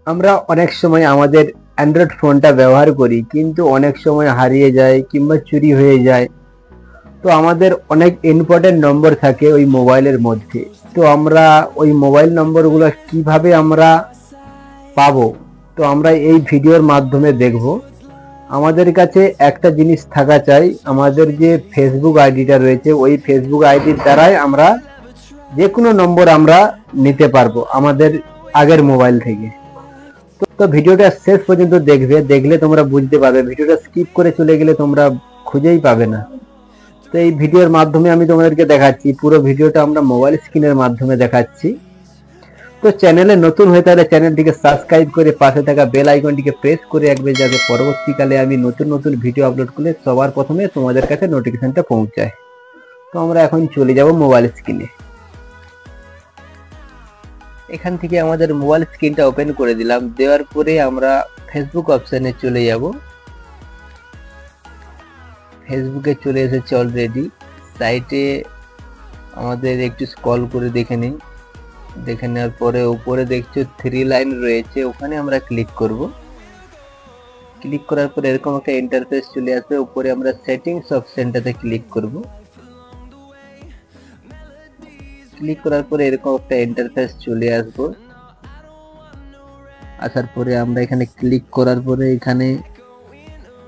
আমরা অনেক সময় আমাদের অ্যান্ড্রয়েড ফোনটা ব্যবহার করি, কিন্তু অনেক সময় হারিয়ে যায় কিংবা চুরি হয়ে যায়। তো আমাদের অনেক ইম্পর্টেন্ট নম্বর থাকে ওই মোবাইলের মধ্যে। তো আমরা ওই মোবাইল নম্বরগুলো কিভাবে আমরা পাবো, তো আমরা এই ভিডিওর মাধ্যমে দেখব। আমাদের কাছে একটা জিনিস থাকা চাই, আমাদের যে ফেসবুক আইডিটা রয়েছে ওই ফেসবুক আইডির দ্বারাই আমরা যে কোনো নম্বর আমরা নিতে পারবো আমাদের আগের মোবাইল থেকে। তো ভিডিওটা শেষ পর্যন্ত দেখবে, দেখলে তোমরা বুঝতে পারবে। ভিডিওটা স্কিপ করে চলে গেলে তোমরা খুঁজেই পাবে না। তো এই ভিডিওর মাধ্যমে আমি তোমাদেরকে দেখাচ্ছি, পুরো ভিডিওটা আমরা মোবাইল স্ক্রিনের মাধ্যমে দেখাচ্ছি। তো চ্যানেলে নতুন হয়ে তাহলে চ্যানেলটিকে সাবস্ক্রাইব করে পাশে থাকা বেল আইকনটিকে প্রেস করে রাখবে, যাতে পরবর্তীকালে আমি নতুন নতুন ভিডিও আপলোড করলে সবার প্রথমে তোমাদের কাছে নোটিফিকেশনটা পৌঁছায়। তো আমরা এখন চলে যাব মোবাইল স্ক্রিনে। এখান থেকে আমাদের মোবাইল স্ক্রিনটা ওপেন করে দিলাম। দেওয়ার পরে আমরা ফেসবুক অপশনে চলে যাব। ফেসবুকে চলে এসেছে অলরেডি। সাইটে আমাদের একটু স্ক্রল করে দেখে নিই। দেখে নেওয়ার পরে উপরে দেখছো 3 লাইন রয়েছে, ওখানে আমরা ক্লিক করব। ক্লিক করার পরে এরকম একটা ইন্টারফেস চলে আসবে। উপরে আমরা সেটিংস অপশনটাতে ক্লিক করব। ক্লিক করার পরে এরকম একটা ইন্টারফেস চলে আসবে। আসার পরে আমরা এখানে ক্লিক করার পরে এখানে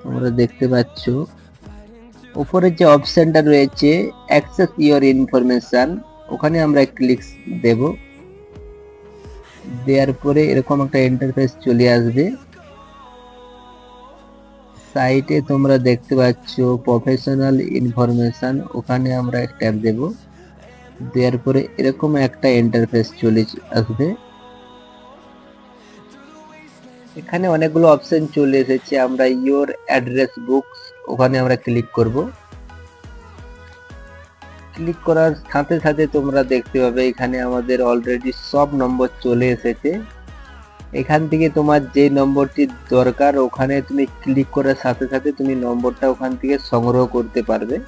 তোমরা দেখতে পাচ্ছ উপরে যে অপশনটা রয়েছে অ্যাক্সেস ইওর ইনফরমেশন, ওখানে আমরা ক্লিক দেব। দেওয়ার পরে এরকম একটা ইন্টারফেস চলে আসবে। সাইটে তোমরা দেখতে পাচ্ছ প্রফেশনাল ইনফরমেশন, ওখানে আমরা ট্যাপ দেব। দেওয়ার পরে এরকম একটা ইন্টারফেস চলে আসবে। এখানে অনেকগুলো অপশন চলে এসেছে। আমরা ইওর অ্যাড্রেস বুকস, ওখানে আমরা ক্লিক করব। ক্লিক করার সাথে সাথে তোমরা দেখতে পাবে এখানে আমাদের অলরেডি সব নম্বর চলে এসেছে। এখান থেকে তোমার যে নম্বরটি দরকার ওখানে তুমি ক্লিক করার সাথে সাথে তুমি নম্বরটা ওখান থেকে সংগ্রহ করতে পারবে।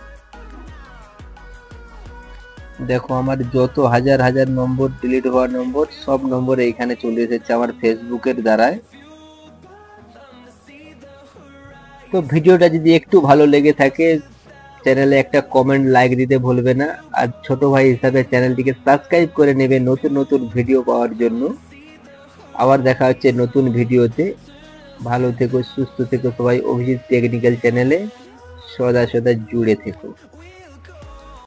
দেখো আমার যত হাজার হাজার নম্বর, ডিলিট হওয়া নম্বর, সব নম্বর এইখানে চলে এসেছে আমার ফেসবুকের দ্বারায়। তো ভিডিওটা যদি একটু ভালো লেগে থাকে চ্যানেলে একটা কমেন্ট, লাইক দিতে ভুলবে না। আর ছোট ভাই হিসাবে চ্যানেলটিকে সাবস্ক্রাইব করে নেবে নতুন নতুন ভিডিও পাওয়ার জন্য। আবার দেখা হচ্ছে নতুন ভিডিওতে। ভালো থেকো, সুস্থ থেকো সবাই। অভিজিৎ টেকনিক্যাল চ্যানেলে সদা সদা জুড়ে থেকো।